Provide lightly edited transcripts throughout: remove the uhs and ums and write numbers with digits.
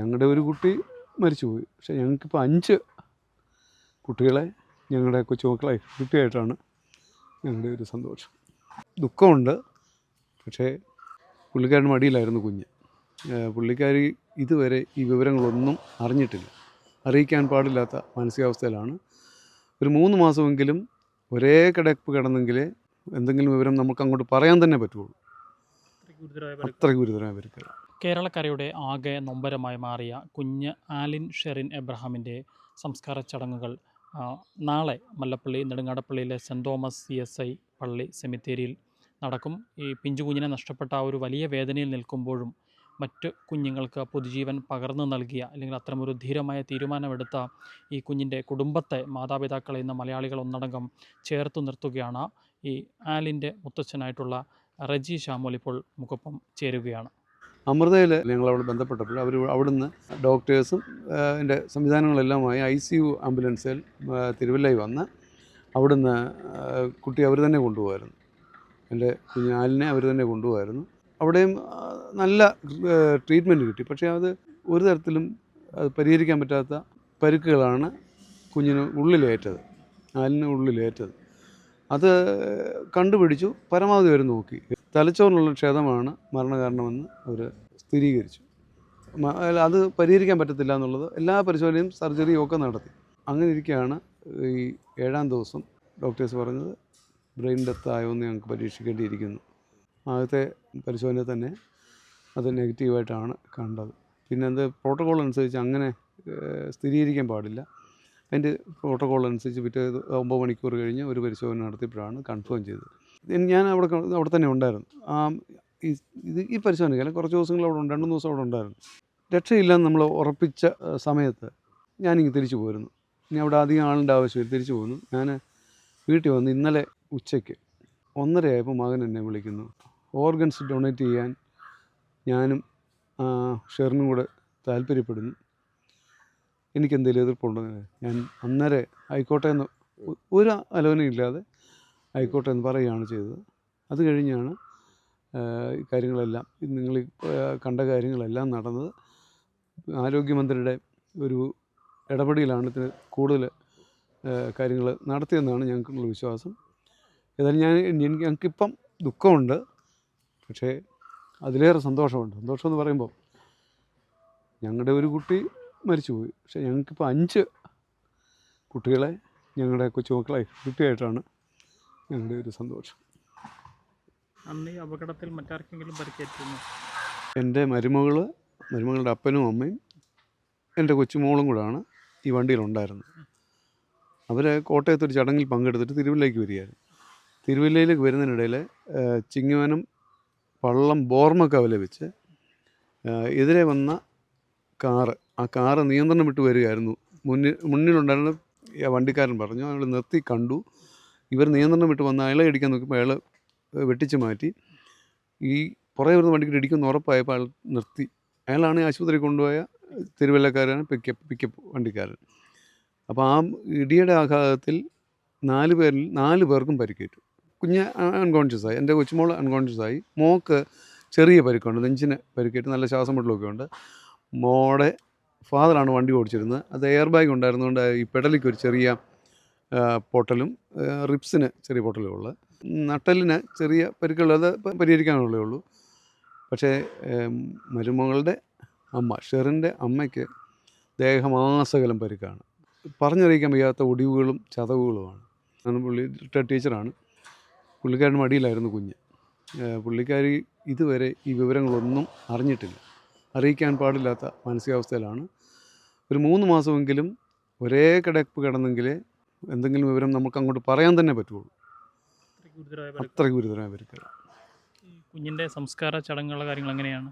ഞങ്ങളുടെ ഒരു കുട്ടി മരിച്ചുപോയി. പക്ഷേ ഞങ്ങൾക്കിപ്പോൾ 5 കുട്ടികളെ ഞങ്ങളുടെ കൊച്ചുമക്കളെ കിട്ടിയായിട്ടാണ് ഞങ്ങളുടെ ഒരു സന്തോഷം. ദുഃഖമുണ്ട്. പക്ഷേ പുള്ളിക്കാരൻ മടിയിലായിരുന്നു കുഞ്ഞ്. പുള്ളിക്കാരി ഇതുവരെ ഈ വിവരങ്ങളൊന്നും അറിഞ്ഞിട്ടില്ല. അറിയിക്കാൻ പാടില്ലാത്ത മാനസികാവസ്ഥയിലാണ്. ഒരു 3 മാസമെങ്കിലും ഒരേ കിടപ്പ് കിടന്നെങ്കിലേ എന്തെങ്കിലും വിവരം നമുക്ക് അങ്ങോട്ട് പറയാൻ തന്നെ പറ്റുള്ളൂ. അത്ര ഗുരുതരമായ പരിക്കുകൾ. കേരളക്കരയുടെ ആകെ നൊമ്പരമായി മാറിയ കുഞ്ഞ് ആലിൻ ഷെറിൻ എബ്രഹാമിൻ്റെ സംസ്കാര ചടങ്ങുകൾ നാളെ മല്ലപ്പള്ളി നെടുങ്ങാടപ്പള്ളിയിലെ സെൻറ് തോമസ് CSI പള്ളി സെമിത്തേരിയിൽ നടക്കും. ഈ പിഞ്ചു കുഞ്ഞിനെ നഷ്ടപ്പെട്ട ആ ഒരു വലിയ വേദനയിൽ നിൽക്കുമ്പോഴും മറ്റ് കുഞ്ഞുങ്ങൾക്ക് പുതുജീവൻ പകർന്നു നൽകിയ അല്ലെങ്കിൽ അത്തരമൊരു ധീരമായ തീരുമാനമെടുത്ത ഈ കുഞ്ഞിൻ്റെ കുടുംബത്തെ, മാതാപിതാക്കളെ ഇന്ന് മലയാളികൾ ഒന്നടങ്കം ചേർത്ത് നിർത്തുകയാണ്. ഈ ആലിൻ്റെ മുത്തച്ഛനായിട്ടുള്ള റെജി ഷാമോൽ ഇപ്പോൾ നമുക്കൊപ്പം ചേരുകയാണ്. അമൃതയിൽ ഞങ്ങളവിടെ ബന്ധപ്പെട്ടപ്പോൾ അവർ അവിടുന്ന് ഡോക്ടേഴ്സും അതിൻ്റെ സംവിധാനങ്ങളെല്ലാമായി ICU ആംബുലൻസിൽ തിരുവല്ലയിൽ വന്ന് അവിടുന്ന് കുട്ടി അവർ തന്നെ കൊണ്ടുപോകായിരുന്നു. എൻ്റെ കുഞ്ഞാലിനെ അവർ തന്നെ കൊണ്ടുപോകായിരുന്നു. അവിടെയും നല്ല ട്രീറ്റ്മെൻറ്റ് കിട്ടി. പക്ഷേ അത് ഒരു തരത്തിലും അത് പരിഹരിക്കാൻ പറ്റാത്ത പരുക്കുകളാണ് കുഞ്ഞിന് ഉള്ളിലേറ്റത്, ആലിന് ഉള്ളിലേറ്റത്. അത് കണ്ടുപിടിച്ചു, പരമാവധി അവർ നോക്കി. തലച്ചോറിനുള്ള ക്ഷതമാണ് മരണകാരണമെന്ന് അവർ സ്ഥിരീകരിച്ചു. അത് പരിഹരിക്കാൻ പറ്റത്തില്ല എന്നുള്ളത് എല്ലാ പരിശോധനയും സർജറിയും ഒക്കെ നടത്തി. അങ്ങനെ ഇരിക്കുകയാണ് ഈ 7-ാം ദിവസം ഡോക്ടേഴ്സ് പറഞ്ഞത് ബ്രെയിൻ ഡെത്ത് ആയോന്ന് ഞങ്ങൾക്ക് പരീക്ഷിക്കേണ്ടിയിരിക്കുന്നു. ആദ്യത്തെ പരിശോധന തന്നെ അത് നെഗറ്റീവായിട്ടാണ് കണ്ടത്. പിന്നെ അത് പ്രോട്ടോകോൾ അനുസരിച്ച് അങ്ങനെ സ്ഥിരീകരിക്കാൻ പാടില്ല. അതിൻ്റെ പ്രോട്ടോകോൾ അനുസരിച്ച് പിറ്റേ 9 മണിക്കൂർ കഴിഞ്ഞ് ഒരു പരിശോധന നടത്തിയപ്പോഴാണ് കൺഫേം ചെയ്തത്. ഞാൻ അവിടെ തന്നെ ഉണ്ടായിരുന്നു. ഈ പരിശോധനയ്ക്ക് കുറച്ച് ദിവസങ്ങൾ അവിടെ 2-3 ദിവസം അവിടെ ഉണ്ടായിരുന്നു. രക്ഷയില്ലെന്ന് നമ്മൾ ഉറപ്പിച്ച സമയത്ത് ഞാനിങ്ങ് തിരിച്ചു പോരുന്നു. ഇനി അവിടെ അധികം ആളിൻ്റെ ആവശ്യമില്ല, തിരിച്ചു പോകുന്നു. ഞാൻ വീട്ടിൽ വന്ന് ഇന്നലെ ഉച്ചയ്ക്ക് 1:30 ആയപ്പോൾ മകൻ എന്നെ വിളിക്കുന്നു. ഓർഗൻസ് ഡൊണേറ്റ് ചെയ്യാൻ ഞാനും ഷെറിനും കൂടെ താല്പര്യപ്പെടുന്നു, എനിക്കെന്തെങ്കിലും എതിർപ്പുണ്ടോ? ഞാൻ അന്നേരം ആയിക്കോട്ടെ എന്ന് ഒരു ആലോചനയില്ലാതെ ആയിക്കോട്ടെ എന്ന് പറയുകയാണ് ചെയ്തത്. അത് കഴിഞ്ഞാണ് കാര്യങ്ങളെല്ലാം, നിങ്ങൾ കണ്ട കാര്യങ്ങളെല്ലാം നടന്നത്. ആരോഗ്യമന്ത്രിയുടെ ഒരു ഇടപെടലാണ് ഇതിന് കൂടുതൽ കാര്യങ്ങൾ നടത്തിയെന്നാണ് ഞങ്ങൾക്കുള്ള വിശ്വാസം. ഏതായാലും ഞങ്ങൾക്കിപ്പം ദുഃഖമുണ്ട്, പക്ഷേ അതിലേറെ സന്തോഷമുണ്ട്. സന്തോഷമെന്ന് പറയുമ്പോൾ ഞങ്ങളുടെ ഒരു കുട്ടി മരിച്ചുപോയി. പക്ഷേ ഞങ്ങൾക്കിപ്പോൾ 5 കുട്ടികളെ ഞങ്ങളുടെ കൊച്ചുമക്കളെ കിട്ടിയായിട്ടാണ് ഞങ്ങളുടെ ഒരു സന്തോഷം. അന്ന് ഈ അപകടത്തിൽ മറ്റാർക്കെങ്കിലും പരിക്കേറ്റിരുന്നു? എൻ്റെ മരുമകളുടെ അപ്പനും അമ്മയും എൻ്റെ കൊച്ചുമോളും കൂടാണ് ഈ വണ്ടിയിലുണ്ടായിരുന്നത്. അവർ കോട്ടയത്തൊരു ചടങ്ങിൽ പങ്കെടുത്തിട്ട് തിരുവല്ലയ്ക്ക് വരികയായിരുന്നു. തിരുവല്ലയിലേക്ക് വരുന്നതിനിടയിൽ ചിങ്ങവനം പള്ളം ബോർമക്കവല വെച്ച് എതിരെ വന്ന ആ കാറ് നിയന്ത്രണം വിട്ട് വരികയായിരുന്നു. മുന്നിലുണ്ടായിരുന്ന വണ്ടിക്കാരൻ പറഞ്ഞു, അയാൾ നിർത്തി കണ്ടു. ഇവർ നിയന്ത്രണം വിട്ട് വന്ന് അയാളെ ഇടിക്കാൻ നോക്കിയപ്പോൾ അയാൾ വെട്ടിച്ച് മാറ്റി. ഈ പുറകെ വരുന്ന വണ്ടിക്ക് ഇടിക്കുമെന്ന് ഉറപ്പായപ്പോൾ അയാൾ നിർത്തി. അയാളാണ് ആശുപത്രി കൊണ്ടുപോയ തിരുവല്ലക്കാരൻ, പിക്കപ്പ് വണ്ടിക്കാരൻ. അപ്പോൾ ആ ഇടിയുടെ ആഘാതത്തിൽ 4 പേർക്കും പരിക്കേറ്റു. കുഞ്ഞ് അൺകോൺഷ്യസായി, എൻ്റെ കൊച്ചുമോൾ അൺകോൺഷ്യസായി. മോൾക്ക് ചെറിയ പരിക്കുണ്ട്, നെഞ്ചിന് പരിക്കേറ്റ്, നല്ല ശ്വാസം മുട്ടലൊക്കെ ഉണ്ട്. മോടെ ഫാദറാണ് വണ്ടി ഓടിച്ചിരുന്നത്. അത് എയർ ബാഗ് ഉണ്ടായിരുന്നുകൊണ്ട് ഈ പെഡലിക്ക് ഒരു ചെറിയ പൊട്ടലും റിപ്സിന് ചെറിയ പൊട്ടലും ഉള്ളത്. നട്ടലിന് ചെറിയ പരിക്കുകൾ, അത് പരിഹരിക്കാനുള്ളേ ഉള്ളൂ. പക്ഷേ മരുമകളുടെ അമ്മ, ഷെറിൻ്റെ അമ്മയ്ക്ക് ദേഹമാസകലം പരിക്കാണ്. പറഞ്ഞറിയിക്കാൻ വയ്യാത്ത ഒടിവുകളും ചതവുകളുമാണ്. പുള്ളി റിട്ടയർഡ് ടീച്ചറാണ്. പുള്ളിക്കാരൻ മടിയിലായിരുന്നു കുഞ്ഞ്. പുള്ളിക്കാരി ഇതുവരെ ഈ വിവരങ്ങളൊന്നും അറിഞ്ഞിട്ടില്ല. അറിയിക്കാൻ പാടില്ലാത്ത മാനസികാവസ്ഥയിലാണ്. ഒരു 3 മാസമെങ്കിലും ഒരേ കിടപ്പ് കിടന്നെങ്കിലേ എന്തെങ്കിലും വിവരം നമുക്ക് അങ്ങോട്ട് പറയാൻ തന്നെ പറ്റുള്ളൂ. അത്ര ഗുരുതരമായ പരിക്കുകൾ. കുഞ്ഞിൻ്റെ സംസ്കാര ചടങ്ങുള്ള കാര്യങ്ങൾ എങ്ങനെയാണ്?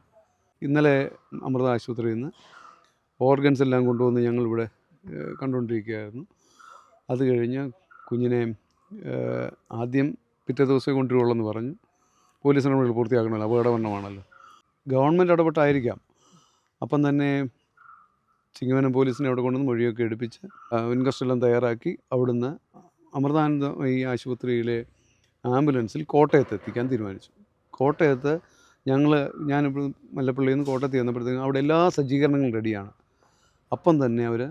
ഇന്നലെ അമൃത ആശുപത്രിയിൽ നിന്ന് ഓർഗൻസ് എല്ലാം കൊണ്ടുവന്ന് ഞങ്ങളിവിടെ കണ്ടുകൊണ്ടിരിക്കുകയായിരുന്നു. അത് കഴിഞ്ഞ് കുഞ്ഞിനെ ആദ്യം പിറ്റേ ദിവസമേ കൊണ്ടുവരുള്ളൂ എന്ന് പറഞ്ഞു. പോലീസ് നടപടികൾ പൂർത്തിയാക്കണമല്ലോ, അപകടമരണമാണല്ലോ. ഗവൺമെൻറ് ഇടപെട്ടായിരിക്കാം. അപ്പം തന്നെ ചിങ്ങവനം പോലീസിനെ അവിടെ കൊണ്ടുവന്ന് മൊഴിയൊക്കെ എടുപ്പിച്ച് ഇൻക്വസ്റ്റ് എല്ലാം തയ്യാറാക്കി അവിടുന്ന് അമൃതാനന്ദ ഈ ആശുപത്രിയിലെ ആംബുലൻസിൽ കോട്ടയത്ത് എത്തിക്കാൻ തീരുമാനിച്ചു. കോട്ടയത്ത് ഞാനിപ്പോൾ മല്ലപ്പള്ളിയിൽ നിന്ന് കോട്ടയത്ത് ചെന്നപ്പോഴത്തേക്കും അവിടെ എല്ലാ സജ്ജീകരണങ്ങളും റെഡിയാണ്. അപ്പം തന്നെ അവർ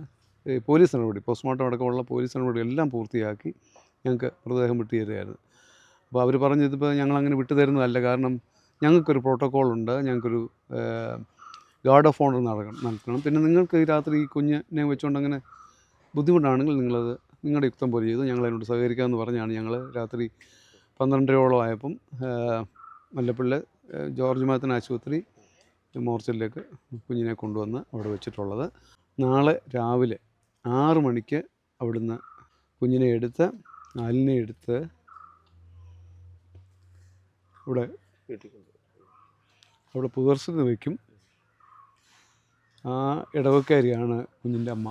പോലീസ് നടപടി, പോസ്റ്റ്മോർട്ടം അടക്കമുള്ള പോലീസ് നടപടി എല്ലാം പൂർത്തിയാക്കി ഞങ്ങൾക്ക് മൃതദേഹം വിട്ടു തരുമായിരുന്നു. അപ്പോൾ അവർ പറഞ്ഞതിപ്പോൾ ഞങ്ങളങ്ങനെ വിട്ടു തരുന്നതല്ല, കാരണം ഞങ്ങൾക്കൊരു പ്രോട്ടോക്കോളുണ്ട്, ഞങ്ങൾക്കൊരു ഗാർഡ് ഓഫ് ഓണർ നടക്കണം. പിന്നെ നിങ്ങൾക്ക് രാത്രി ഈ കുഞ്ഞിനെ വെച്ചുകൊണ്ട് അങ്ങനെ ബുദ്ധിമുട്ടാണെങ്കിൽ നിങ്ങളത് നിങ്ങളുടെ യുക്തം പോലെ ചെയ്തു, ഞങ്ങളതിനോട് സഹകരിക്കാമെന്ന് പറഞ്ഞാണ് ഞങ്ങൾ രാത്രി 12:30 ആയപ്പം മല്ലപ്പള്ളി ജോർജ് മാത്തൻ ആശുപത്രി മോർച്ചറിലേക്ക് കുഞ്ഞിനെ കൊണ്ടുവന്ന് അവിടെ വെച്ചിട്ടുള്ളത്. നാളെ രാവിലെ 6 മണിക്ക് അവിടുന്ന് കുഞ്ഞിനെ എടുത്ത് ആലിനെ എടുത്ത് അവിടെ പുതുവർഷത്തിന് വയ്ക്കും. ആ ഇടവക്കാരിയാണ് കുഞ്ഞിൻ്റെ അമ്മ.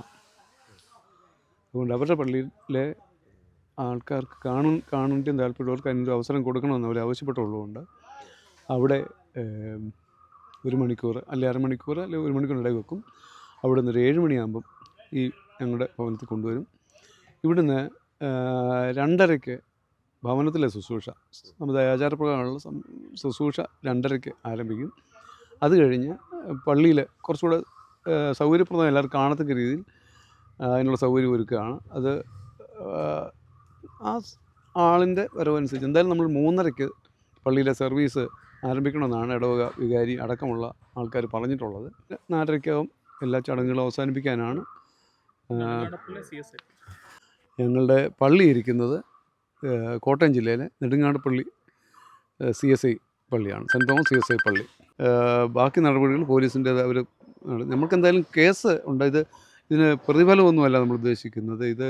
അതുകൊണ്ട് അവരുടെ പള്ളിയിലെ ആൾക്കാർക്ക് കാണേണ്ട താല്പര്യമുള്ളവർക്ക് അതിനൊരു അവസരം കൊടുക്കണമെന്ന് അവർ ആവശ്യപ്പെട്ടുള്ളതുകൊണ്ട് അവിടെ 1 മണിക്കൂർ അല്ലെ അരമണിക്കൂർ അല്ലെ 1 മണിക്കൂർ ഇടയിൽ വെക്കും. അവിടെ നിന്ന് ഒരു 7 മണിയാകുമ്പം ഈ ഞങ്ങളുടെ ഭവനത്തിൽ കൊണ്ടുവരും. ഇവിടുന്ന് 2:30-ക്ക് ഭവനത്തിലെ ശുശ്രൂഷ, നമ്മുടെ ആചാരപ്രകാരമുള്ള ശുശ്രൂഷ 2:30-ക്ക് ആരംഭിക്കും. അത് കഴിഞ്ഞ് പള്ളിയിൽ കുറച്ചുകൂടെ സൗകര്യപ്രദം എല്ലാവർക്കും കാണത്തക്ക രീതിയിൽ അതിനുള്ള സൗകര്യം ഒരുക്കുകയാണ്. അത് ആ ആളിൻ്റെ വരവനുസരിച്ച് എന്തായാലും നമ്മൾ 3:30-ക്ക് പള്ളിയിലെ സർവീസ് ആരംഭിക്കണമെന്നാണ് ഇടവക വികാരി അടക്കമുള്ള ആൾക്കാർ പറഞ്ഞിട്ടുള്ളത്. 4:30-ക്കകം എല്ലാ ചടങ്ങുകളും അവസാനിപ്പിക്കാനാണ്. ഞങ്ങളുടെ പള്ളി ഇരിക്കുന്നത് കോട്ടയം ജില്ലയിലെ നെടുങ്ങാടപ്പള്ളി CSI പള്ളിയാണ്, സെൻറ്റ് തോമസ് CSI പള്ളി. ബാക്കി നടപടികൾ പോലീസിൻ്റേത് അവർ നമുക്കെന്തായാലും കേസ് ഉണ്ട്. ഇതിന് പ്രതിഫലമൊന്നുമല്ല നമ്മൾ ഉദ്ദേശിക്കുന്നത്. ഇത്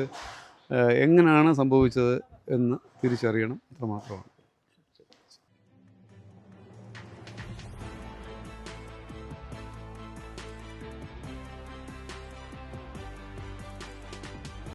എങ്ങനെയാണ് സംഭവിച്ചത് എന്ന് തിരിച്ചറിയണം, അത്രമാത്രമാണ്.